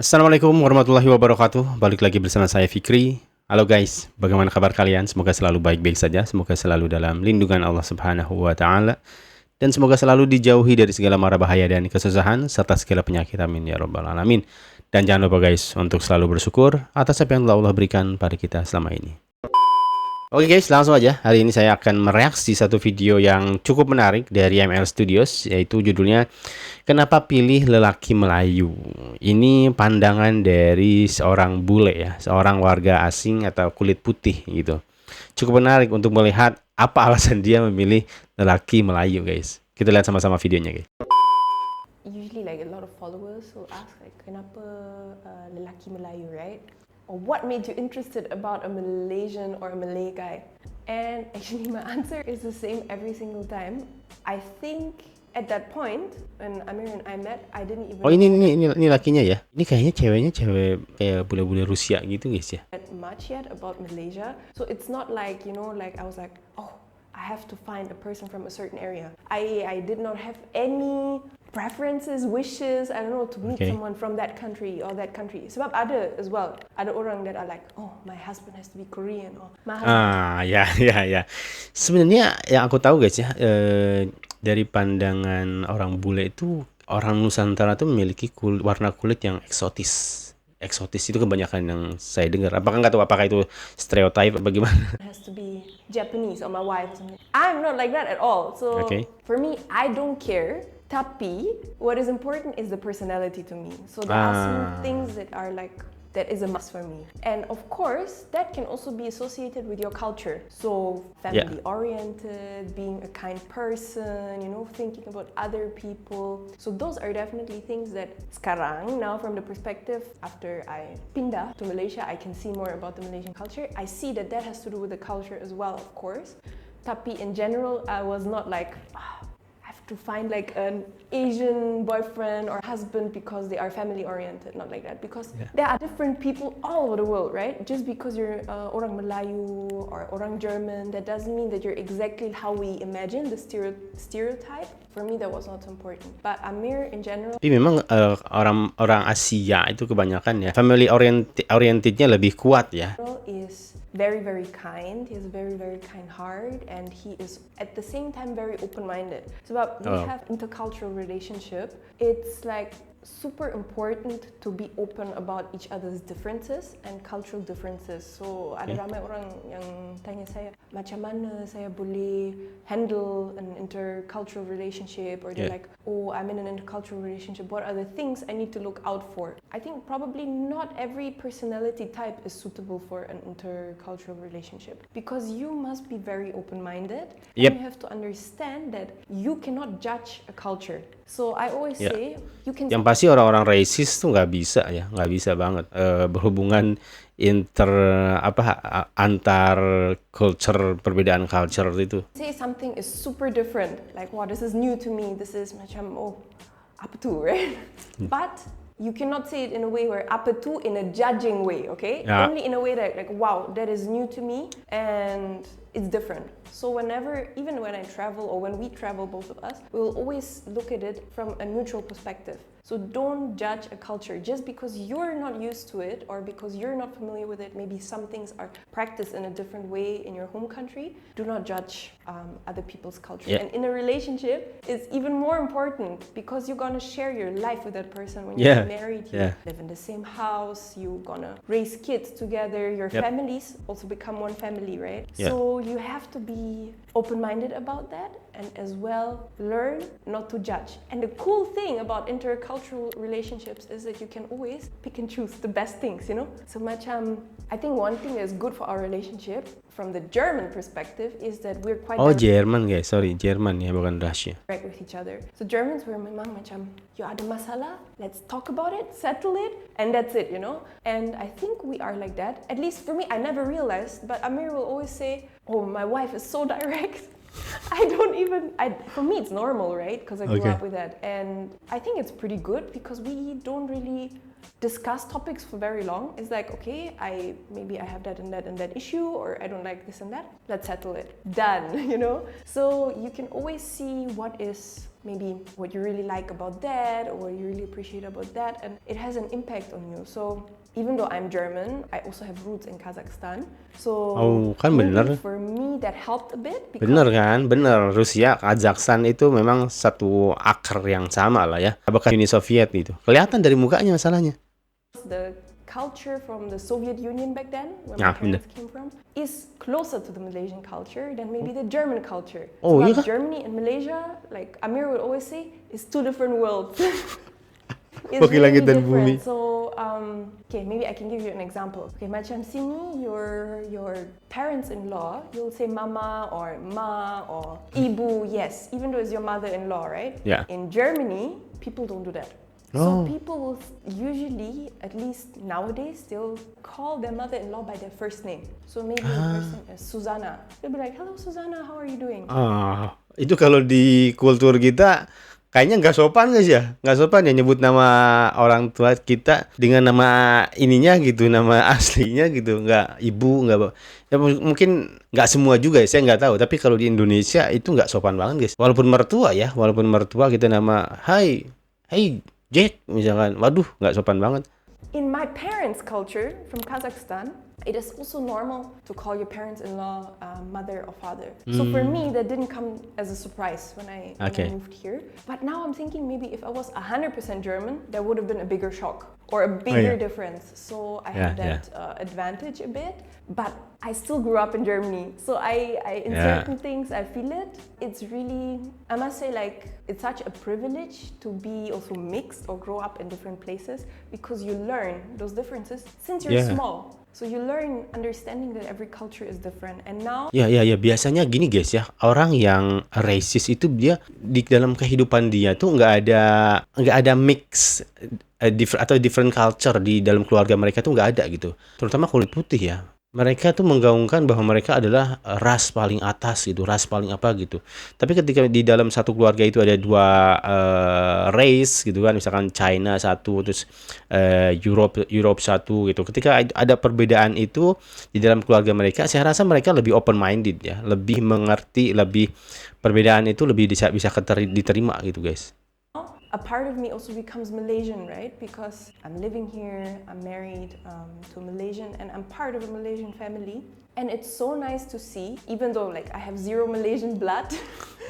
Assalamualaikum warahmatullahi wabarakatuh. Balik lagi bersama saya Fikri. Halo guys, bagaimana kabar kalian? Semoga selalu baik-baik saja. Semoga selalu dalam lindungan Allah Subhanahu wa taala dan semoga selalu dijauhi dari segala mara bahaya dan kesusahan serta segala penyakit, amin ya rabbal alamin. Dan jangan lupa guys untuk selalu bersyukur atas apa yang telah Allah berikan pada kita selama ini. Oke guys, langsung aja. Hari ini saya akan mereaksi satu video yang cukup menarik dari ML Studios, yaitu judulnya Kenapa Pilih Lelaki Melayu. Ini pandangan dari seorang bule ya, seorang warga asing atau kulit putih gitu. Cukup menarik untuk melihat apa alasan dia memilih lelaki Melayu guys. Kita lihat sama-sama videonya guys. Usually like a lot of followers will ask like kenapa lelaki Melayu, right? Or what made you interested about a Malaysian or a Malay guy? And actually my answer is the same every single time. I think at that point when Amir and I met, I didn't even Oh ini lakinya ya. Ini kayaknya ceweknya cewek kayak bule-bule Rusia gitu guys ya. know much yet about Malaysia. So it's not like, like I was like, oh, I have to find a person from a certain area. I did not have any preferences, wishes, I don't know, to meet someone from that country or that country. Sebab ada as well. Ada orang that are like, oh, my husband has to be Korean or my husband. Ya. Sebenarnya yang aku tahu guys ya, dari pandangan orang bule itu, orang Nusantara tuh memiliki warna kulit yang eksotis. Eksotis itu kebanyakan yang saya dengar. Apakah nggak tahu apakah itu stereotype atau bagaimana? It has to be Japanese or my wife or something. I'm not like that at all. So for me, I don't care. Tapi, what is important is the personality to me. So there are some things that are like, that is a must for me. And of course, that can also be associated with your culture. So family-oriented, being a kind person, thinking about other people. So those are definitely things that sekarang, now from the perspective, after I pindah to Malaysia, I can see more about the Malaysian culture. I see that that has to do with the culture as well, of course. Tapi in general, I was not like, to find like an Asian boyfriend or husband because they are family oriented, not like that, because there are different people all over the world, right? Just because you're orang Melayu or orang German, that doesn't mean that you're exactly how we imagine the stereotype. For me, that was not important. But Amir in general. Tapi memang orang Asia itu kebanyakan ya family orientednya lebih kuat ya. Is very, very kind. He has a very, very kind heart, and he is at the same time very open-minded. So we have intercultural relationship. It's like super important to be open about each other's differences and cultural differences. So ada ramai orang yang tanya saya, macam mana saya boleh handle an intercultural relationship, or they're like, oh, I'm in an intercultural relationship, what are the things I need to look out for? I think probably not every personality type is suitable for an intercultural relationship, because you must be very open-minded, and you have to understand that you cannot judge a culture. So I always say you can. Yang pasti orang-orang racist tuh nggak bisa banget berhubungan antar culture, perbedaan culture itu. Say something is super different, like wow, this is new to me. This is macam apa tu, right? But you cannot say it in a way where apa tu in a judging way, okay? Only in a way that like wow, that is new to me and it's different. So even when I travel or when we travel, both of us, we will always look at it from a neutral perspective. So don't judge a culture just because you're not used to it or because you're not familiar with it. Maybe some things are practiced in a different way in your home country. Do not judge other people's culture. And in a relationship, it's even more important because you're gonna share your life with that person when you're married. You live in the same house. You're gonna raise kids together. Your families also become one family, right? So you have to be open-minded about that, and as well learn not to judge. And the cool thing about intercultural relationships is that you can always pick and choose the best things, So macam, I think one thing that's good for our relationship from the German perspective is that we're quite Jerman guys, sorry, Jerman ya, bukan Russia. Direct with each other. So Germans were memang macam, yo ada masalah, let's talk about it, settle it, and that's it, And I think we are like that. At least for me, I never realized, but Amir will always say, oh, my wife is so direct. I don't even, for me it's normal, right? Because I grew Okay. up with that. And I think it's pretty good because we don't really discuss topics for very long. It's like, okay, maybe I have that and that and that issue, or I don't like this and that. Let's settle it. Done, you know? So you can always see what you really like about that, or what you really appreciate about that, and it has an impact on you. So even though I'm German, I also have roots in Kazakhstan. So Oh, kan maybe bener. for me that helped a bit because Bener kan? Bener. Rusia, Kazakhstan itu memang satu akar yang sama lah ya. Bahkan Uni Soviet gitu. Kelihatan dari mukanya masalahnya. the culture from the Soviet Union back then, where Ah, my parents came from, is closer to the Malaysian culture than maybe the German culture. Oh, so iya kah? Germany and Malaysia, like Amir would always say, is two different worlds. It's Bagi really langit dan different. bumi. So, okay, maybe I can give you an example. Okay, macam sini, your parents-in-law, you'll say mama or ma or ibu, yes, even though it's your mother-in-law, right? Yeah. In Germany, people don't do that. Oh. So people will usually, at least nowadays, they'll call their mother-in-law by their first name. So maybe the person is Susanna. They'll be like, "Hello, Susanna, how are you doing?" Ah, itu kalau di kultur kita kayaknya nggak sopan guys ya, nggak sopan ya nyebut nama orang tua kita dengan nama ininya gitu, nama aslinya gitu, nggak ibu, nggak ya mungkin nggak semua juga ya, saya nggak tahu. Tapi kalau di Indonesia itu nggak sopan banget guys. Walaupun mertua kita nama, hey Jack misalkan, waduh nggak sopan banget. In my parents' culture from Kazakhstan, it is also normal to call your parents-in-law mother or father. So for me, that didn't come as a surprise when I Okay. moved here. But now I'm thinking maybe if I was 100% German, that would have been a bigger shock or a bigger yeah. difference. So I Yeah, had that advantage a bit. But I still grew up in Germany. So I in Yeah. certain things, I feel it. It's really, I must say, like, it's such a privilege to be also mixed or grow up in different places because you learn those differences since you're Yeah. small. So you learn understanding that every culture is different. And now, Ya, biasanya gini guys ya, orang yang racist itu dia di dalam kehidupan dia tuh nggak ada mix atau different culture di dalam keluarga mereka tuh nggak ada gitu. Terutama kulit putih ya. Mereka tuh menggaungkan bahwa mereka adalah ras paling atas gitu, ras paling apa gitu. Tapi ketika di dalam satu keluarga itu ada dua race gitu kan, misalkan China satu, terus Europe satu gitu. Ketika ada perbedaan itu di dalam keluarga mereka, saya rasa mereka lebih open minded ya, lebih mengerti, lebih perbedaan itu lebih bisa diterima gitu guys. a part of me also becomes Malaysian, right? Because I'm living here, I'm married to a Malaysian, and I'm part of a Malaysian family. And it's so nice to see, even though like I have zero Malaysian blood,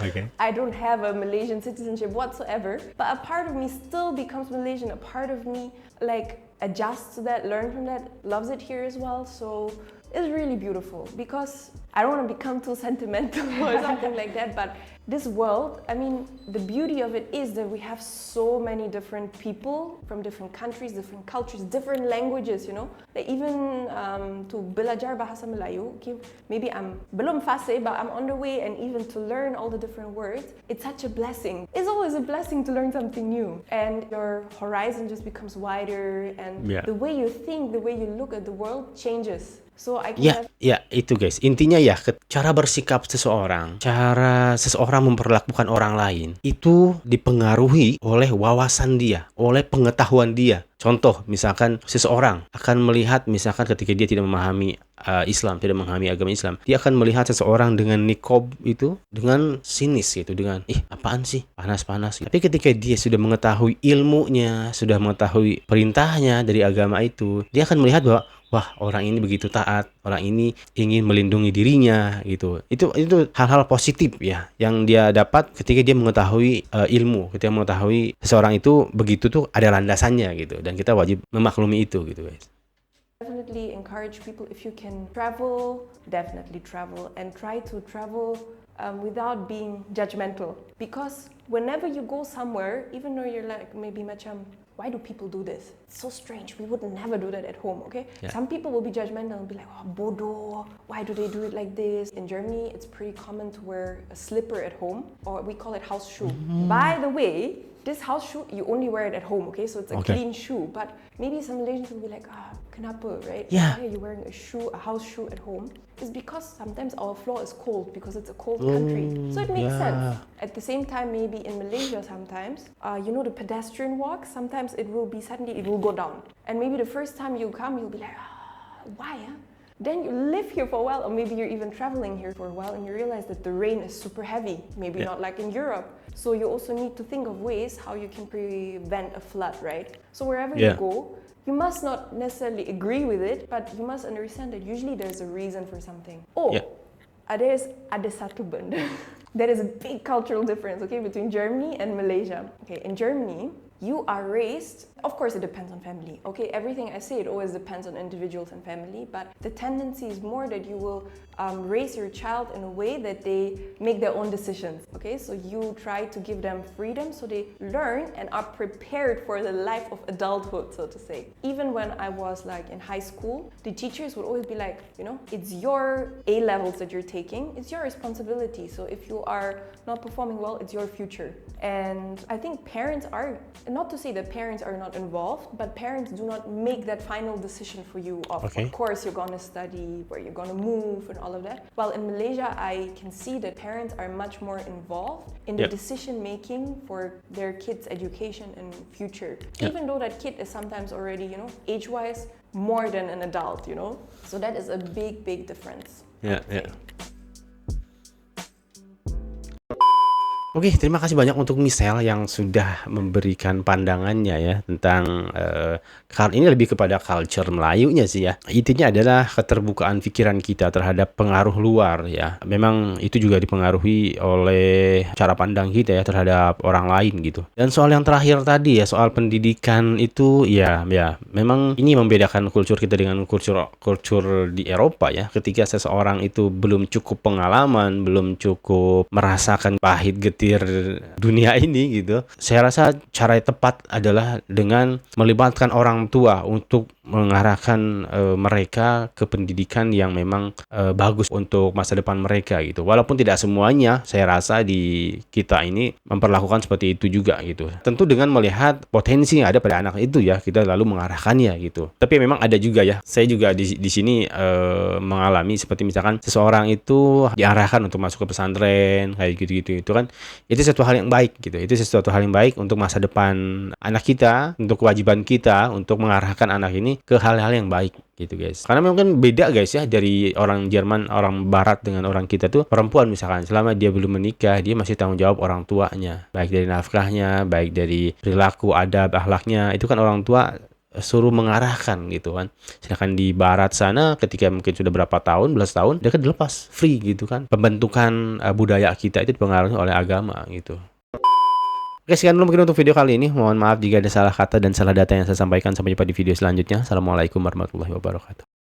Okay. I don't have a Malaysian citizenship whatsoever, but a part of me still becomes Malaysian. A part of me like adjusts to that, learns from that, loves it here as well. So it's really beautiful because I don't want to become too sentimental or something like that, but this world, I mean, the beauty of it is that we have so many different people from different countries, different cultures, different languages, you know. Like even to belajar bahasa Melayu, okay, maybe I'm belum fasih, but I'm on the way, and even to learn all the different words, it's such a blessing. It's always a blessing to learn something new, and your horizon just becomes wider, and Yeah. the way you think, the way you look at the world changes. So I can have Ya, itu guys. Intinya ya, cara bersikap seseorang, cara seseorang memperlakukan orang lain, itu dipengaruhi oleh wawasan dia, oleh pengetahuan dia. Contoh, misalkan seseorang akan melihat, misalkan ketika dia tidak memahami Islam, tidak memahami agama Islam, dia akan melihat seseorang dengan nikob itu dengan sinis gitu, dengan apaan sih, panas-panas. Tapi ketika dia sudah mengetahui ilmunya, sudah mengetahui perintahnya dari agama itu, dia akan melihat bahwa wah, orang ini begitu taat, orang ini ingin melindungi dirinya gitu. Itu hal-hal positif ya yang dia dapat ketika dia mengetahui ilmu, ketika mengetahui seseorang itu begitu tuh ada landasannya gitu, dan kita wajib memaklumi itu gitu guys. definitely encourage people, if you can travel, definitely travel, and try to travel without being judgmental. Because whenever you go somewhere, even though you're like maybe macam, why do people do this? so strange. We would never do that at home, okay? Yeah. Some people will be judgmental and be like, oh, bodo, why do they do it like this? In Germany, it's pretty common to wear a slipper at home, or we call it house shoe. By the way, this house shoe, you only wear it at home, okay? So it's a clean shoe. But maybe some Malaysians will be like, kenapa, right? Yeah. Why are you wearing a house shoe at home? It's because sometimes our floor is cold because it's a cold country. So it makes sense. At the same time, maybe in Malaysia sometimes, the pedestrian walk, sometimes it will go down. And maybe the first time you come, you'll be like, why? Then you live here for a while, or maybe you're even traveling here for a while and you realize that the rain is super heavy, maybe not like in Europe. So you also need to think of ways how you can prevent a flood, right? So wherever you go, you must not necessarily agree with it, but you must understand that usually there's a reason for something. Ada satu benda. There is a big cultural difference, okay, between Germany and Malaysia. Okay, in Germany, you are raised, of course it depends on family, okay? Everything I say, it always depends on individuals and family, but the tendency is more that you will raise your child in a way that they make their own decisions, okay? So you try to give them freedom so they learn and are prepared for the life of adulthood, so to say. Even when I was like in high school, the teachers would always be like, it's your A-levels that you're taking, it's your responsibility. So if you are not performing well, it's your future. And I think parents are, not to say that parents are not involved, but parents do not make that final decision for you of course you're gonna study, where you're gonna move and all of that. While in Malaysia, I can see that parents are much more involved in the decision making for their kids' education and future. Even though that kid is sometimes already, age-wise, more than an adult, So that is a big, big difference. Oke, terima kasih banyak untuk Michelle yang sudah memberikan pandangannya ya tentang ini lebih kepada culture Melayunya sih ya. Intinya adalah keterbukaan pikiran kita terhadap pengaruh luar ya. Memang itu juga dipengaruhi oleh cara pandang kita ya terhadap orang lain gitu. Dan soal yang terakhir tadi ya, soal pendidikan itu ya memang ini membedakan kultur kita dengan kultur di Eropa ya. Ketika seseorang itu belum cukup pengalaman, belum cukup merasakan pahit getih dunia ini gitu. Saya rasa cara yang tepat adalah dengan melibatkan orang tua untuk mengarahkan mereka ke pendidikan yang memang bagus untuk masa depan mereka gitu. Walaupun tidak semuanya, saya rasa di kita ini memperlakukan seperti itu juga gitu. Tentu dengan melihat potensi yang ada pada anak itu ya, kita lalu mengarahkannya gitu. Tapi memang ada juga ya. Saya juga di sini mengalami seperti misalkan seseorang itu diarahkan untuk masuk ke pesantren kayak gitu-gitu itu kan. Itu sesuatu hal yang baik gitu. Itu sesuatu hal yang baik untuk masa depan anak kita, untuk kewajiban kita untuk mengarahkan anak ini ke hal-hal yang baik gitu guys. Karena memang beda guys ya dari orang Jerman, orang Barat dengan orang kita tuh. Perempuan misalkan selama dia belum menikah, dia masih tanggung jawab orang tuanya, baik dari nafkahnya, baik dari perilaku, adab, akhlaknya. Itu kan orang tua suruh mengarahkan gitu kan. Sedangkan di barat sana ketika mungkin sudah berapa tahun, belas tahun, dia kan dilepas free gitu kan. Pembentukan budaya kita itu dipengaruhi oleh agama gitu. Oke, sekian dulu mungkin untuk video kali ini. Mohon maaf jika ada salah kata dan salah data yang saya sampaikan. Sampai jumpa di video selanjutnya. Assalamualaikum warahmatullahi wabarakatuh.